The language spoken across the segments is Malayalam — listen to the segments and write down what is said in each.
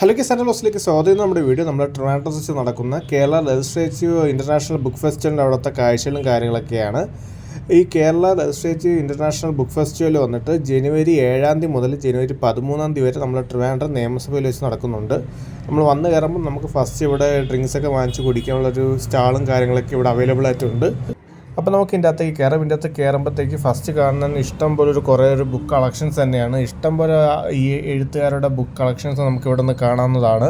ഹലോ സെൻട്രൽ ഹൗസിലേക്ക് സ്വാഗതം. നമ്മുടെ വീഡിയോ നമ്മുടെ ട്രിവാൻഡ്രത്ത് വെച്ച് നടക്കുന്ന കേരള ലെജിസ്ലേറ്റീവ് ഇൻ്റർനാഷണൽ ബുക്ക് ഫെസ്റ്റിവലിൻ്റെ അവിടുത്തെ കാഴ്ചകളും കാര്യങ്ങളൊക്കെയാണ്. ഈ Kerala legislative international book festival വന്നിട്ട് ജനുവരി 7 മുതൽ ജനുവരി 13 വരെ നമ്മുടെ ട്രിവാൻഡ്രം നിയമസഭയിൽ വെച്ച് നടക്കുന്നുണ്ട്. നമ്മൾ വന്ന് കയറുമ്പോൾ നമുക്ക് ഫസ്റ്റ് ഇവിടെ ഡ്രിങ്ക്സൊക്കെ വാങ്ങിച്ച് കുടിക്കാനുള്ളൊരു സ്റ്റാളും കാര്യങ്ങളൊക്കെ ഇവിടെ അവൈലബിൾ ആയിട്ടുണ്ട്. അപ്പോൾ നമുക്ക് ഇതിൻ്റെ അകത്തേക്ക് കയറാം. ഇതിൻ്റെ അകത്ത് കയറുമ്പോഴത്തേക്ക് ഫസ്റ്റ് കാണുന്ന ഇഷ്ടം പോലെ കുറേ ബുക്ക് കളക്ഷൻസ് തന്നെയാണ്. ഇഷ്ടം പോലെ ഈ എഴുത്തുകാരുടെ ബുക്ക് കളക്ഷൻസ് നമുക്ക് ഇവിടെ നിന്ന് കാണാവുന്നതാണ്.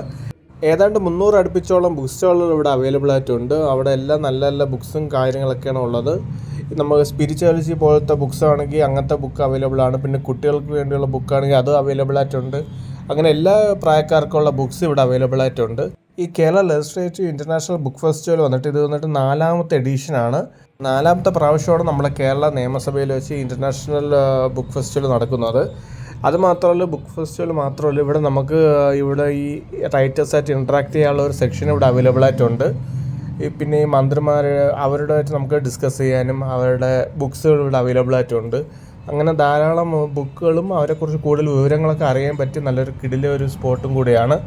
ഏതാണ്ട് 300 അടുപ്പിച്ചോളം ബുക്ക് സ്റ്റാളുകൾ ഇവിടെ അവൈലബിൾ ആയിട്ടുണ്ട്. അവിടെ എല്ലാം നല്ല നല്ല ബുക്സും കാര്യങ്ങളൊക്കെയാണ് ഉള്ളത്. നമുക്ക് സ്പിരിച്വാലിറ്റി പോലത്തെ ബുക്സ് ആണെങ്കിൽ അങ്ങനത്തെ ബുക്ക് അവൈലബിൾ ആണ്. പിന്നെ കുട്ടികൾക്ക് വേണ്ടിയുള്ള ബുക്കാണെങ്കിൽ അത് അവൈലബിൾ ആയിട്ടുണ്ട്. അങ്ങനെ എല്ലാ പ്രായക്കാർക്കുള്ള ബുക്സ് ഇവിടെ അവൈലബിൾ ആയിട്ടുണ്ട്. ഈ Kerala legislative international book festival വന്നിട്ട് ഇത് 4ാമത്തെ എഡിഷനാണ്. 4ാമത്തെ പ്രാവശ്യമാണ് നമ്മുടെ കേരള നിയമസഭയിൽ വെച്ച് ഇൻ്റർനാഷണൽ ബുക്ക് ഫെസ്റ്റിവൽ നടക്കുന്നത്. അതുമാത്രമല്ല, ബുക്ക് ഫെസ്റ്റിവൽ മാത്രമല്ല, ഇവിടെ ഈ റൈറ്റേഴ്സായിട്ട് ഇൻട്രാക്ട് ചെയ്യാനുള്ള ഒരു സെക്ഷൻ ഇവിടെ അവൈലബിൾ ആയിട്ടുണ്ട്. പിന്നെ ഈ മന്ത്രിമാർ അവരുമായിട്ട് നമുക്ക് ഡിസ്കസ് ചെയ്യാനും അവരുടെ ബുക്സുകൾ ഇവിടെ അവൈലബിൾ ആയിട്ടുണ്ട്. അങ്ങനെ ധാരാളം ബുക്കുകളും അവരെക്കുറിച്ച് കൂടുതൽ വിവരങ്ങളൊക്കെ അറിയാൻ പറ്റിയ നല്ലൊരു കിടിലൊരു സ്പോട്ടും കൂടിയാണ്.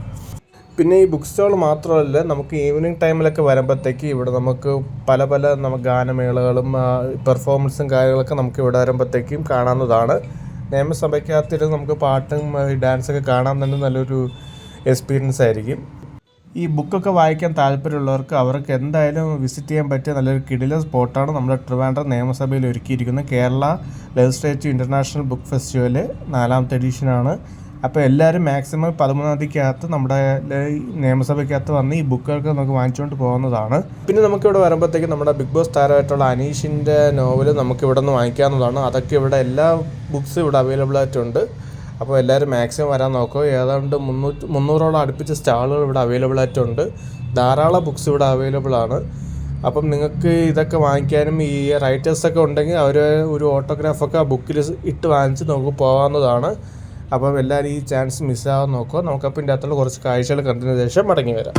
പിന്നെ ഈ ബുക്ക് സ്റ്റോൾ മാത്രമല്ല, നമുക്ക് ഈവനിങ് ടൈമിലൊക്കെ വരുമ്പോഴത്തേക്ക് ഇവിടെ നമുക്ക് പല നമുക്ക് ഗാനമേളകളും പെർഫോമൻസും കാര്യങ്ങളൊക്കെ നമുക്ക് ഇവിടെ വരുമ്പോഴത്തേക്കും കാണാവുന്നതാണ്. നിയമസഭയ്ക്കകത്തിരുന്ന് നമുക്ക് പാട്ടും ഡാൻസൊക്കെ കാണാൻ തന്നെ നല്ലൊരു എക്സ്പീരിയൻസ് ആയിരിക്കും. ഈ ബുക്കൊക്കെ വായിക്കാൻ താല്പര്യമുള്ളവർക്ക് അവർക്ക് എന്തായാലും വിസിറ്റ് ചെയ്യാൻ പറ്റിയ നല്ലൊരു കിടിലൻ സ്പോട്ടാണ് നമ്മുടെ ട്രിവാൻഡ്രം നിയമസഭയിൽ ഒരുക്കിയിരിക്കുന്ന Kerala legislative international book festival 4ാമത്തെ എഡിഷനാണ്. അപ്പോൾ എല്ലാവരും മാക്സിമം 13 നമ്മുടെ നിയമസഭയ്ക്കകത്ത് വന്ന് ഈ ബുക്കൊക്കെ നമുക്ക് വാങ്ങിച്ചുകൊണ്ട് പോകുന്നതാണ്. പിന്നെ നമുക്കിവിടെ വരുമ്പോഴത്തേക്കും നമ്മുടെ ബിഗ് ബോസ് താരമായിട്ടുള്ള അനീഷിൻ്റെ നോവൽ നമുക്കിവിടെ നിന്ന് വാങ്ങിക്കാവുന്നതാണ്. അതൊക്കെ ഇവിടെ എല്ലാ ബുക്സും ഇവിടെ അവൈലബിൾ ആയിട്ടുണ്ട്. അപ്പോൾ എല്ലാവരും മാക്സിമം വരാൻ നോക്കുക. ഏതാണ്ട് 300ഓളം അടുപ്പിച്ച സ്റ്റാളുകൾ ഇവിടെ അവൈലബിൾ ആയിട്ടുണ്ട്. ധാരാളം ബുക്സ് ഇവിടെ അവൈലബിൾ ആണ്. അപ്പം നിങ്ങൾക്ക് ഇതൊക്കെ വാങ്ങിക്കാനും ഈ റൈറ്റേഴ്സൊക്കെ ഉണ്ടെങ്കിൽ അവർ ഒരു ഓട്ടോഗ്രാഫൊക്കെ ആ ബുക്കിൽ ഇട്ട് വാങ്ങിച്ച് നമുക്ക് പോകാവുന്നതാണ്. അപ്പം എല്ലാവരും ഈ ചാൻസ് മിസ്സാകാൻ നോക്കുക. നമുക്കപ്പോൾ ഇതിൻ്റെ അകത്തുള്ള കുറച്ച് കാഴ്ചകൾ കണ്ടതിന് ശേഷം മടങ്ങി വരാം.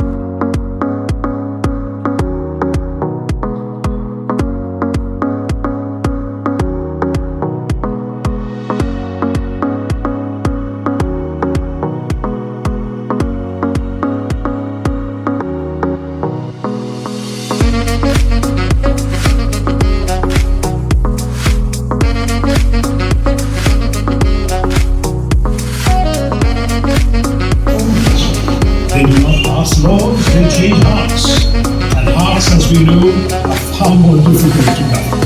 They do not pass laws, they change hearts. And hearts, as we know, are far more difficult to govern.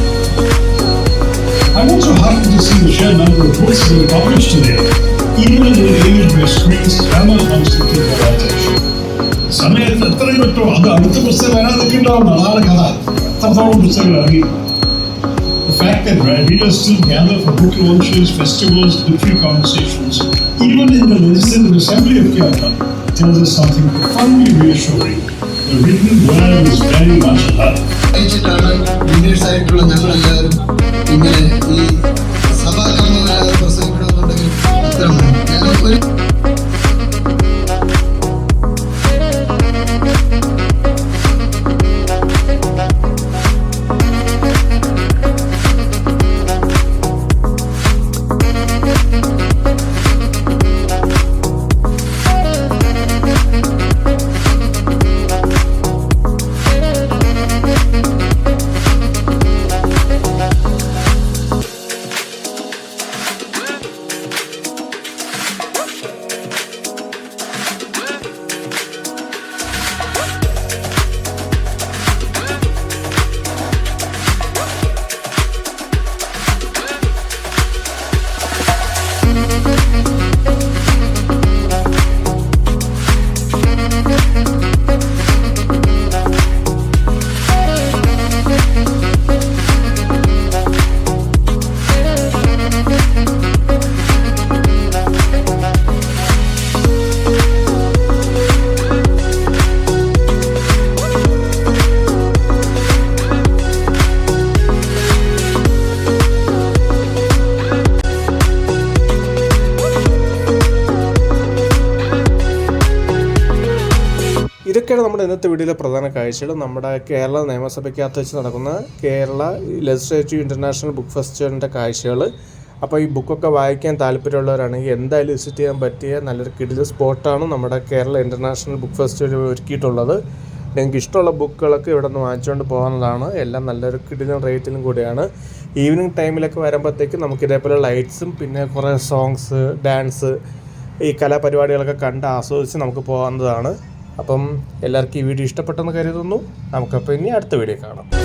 I'm also happy to see the sheer number of books being published today, even in an age where screens clamor constantly for attention. സമയത്ത് എത്രയും പറ്റോ അത് അടുത്ത പുസ്തകം വരാതൊക്കെ ഉണ്ടാവുന്ന ആളെ കഥ എത്രത്തോളം പുസ്തകങ്ങൾ ഇറങ്ങി. The fact that readers still gather for book launches, festivals, literary conversations, even in the Legislative Assembly of Kerala, tells us something profoundly reassuring. The written word is very much alive. ലീഡേഴ്സായിട്ടുള്ള ഞങ്ങളെല്ലാവരും ഇങ്ങനെ ഈ സഭാകർമ്മങ്ങളെ പ്രസംഗിക്കണമെന്നുണ്ടെങ്കിൽ അത്രമാണ് ഞങ്ങൾക്കൊരു ഇതൊക്കെയാണ് നമ്മുടെ ഇന്നത്തെ വീഡിയോയിലെ പ്രധാന കാഴ്ചകൾ. നമ്മുടെ കേരള നിയമസഭയ്ക്കകത്ത് വെച്ച് നടക്കുന്ന കേരള ലെജിസ്ലേറ്റീവ് ഇൻ്റർനാഷണൽ ബുക്ക് ഫെസ്റ്റിവലിൻ്റെ കാഴ്ചകൾ. അപ്പോൾ ഈ ബുക്കൊക്കെ വായിക്കാൻ താല്പര്യമുള്ളവരാണെങ്കിൽ എന്തായാലും വിസിറ്റ് ചെയ്യാൻ പറ്റിയ നല്ലൊരു കിടിലൻ സ്പോട്ടാണ് നമ്മുടെ കേരള ഇൻ്റർനാഷണൽ ബുക്ക് ഫെസ്റ്റിവൽ ഒരുക്കിയിട്ടുള്ളത്. നിങ്ങൾക്ക് ഇഷ്ടമുള്ള ബുക്കുകളൊക്കെ ഇവിടെ നിന്ന് വാങ്ങിച്ചുകൊണ്ട് പോകുന്നതാണ്. എല്ലാം നല്ലൊരു കിടിലൻ റേറ്റിലും കൂടിയാണ്. ഈവനിങ് ടൈമിലൊക്കെ വരുമ്പോഴത്തേക്കും നമുക്ക് ഇതേപോലെ ലൈറ്റ്സും പിന്നെ കുറേ സോങ്സ്, ഡാൻസ്, ഈ കലാപരിപാടികളൊക്കെ കണ്ട് ആസ്വദിച്ച് നമുക്ക് പോകാവുന്നതാണ്. അപ്പം എല്ലാവർക്കും ഈ വീഡിയോ ഇഷ്ടപ്പെട്ടെന്ന് കരുതുന്നു. നമുക്കപ്പോൾ ഇനി അടുത്ത വീഡിയോ കാണാം.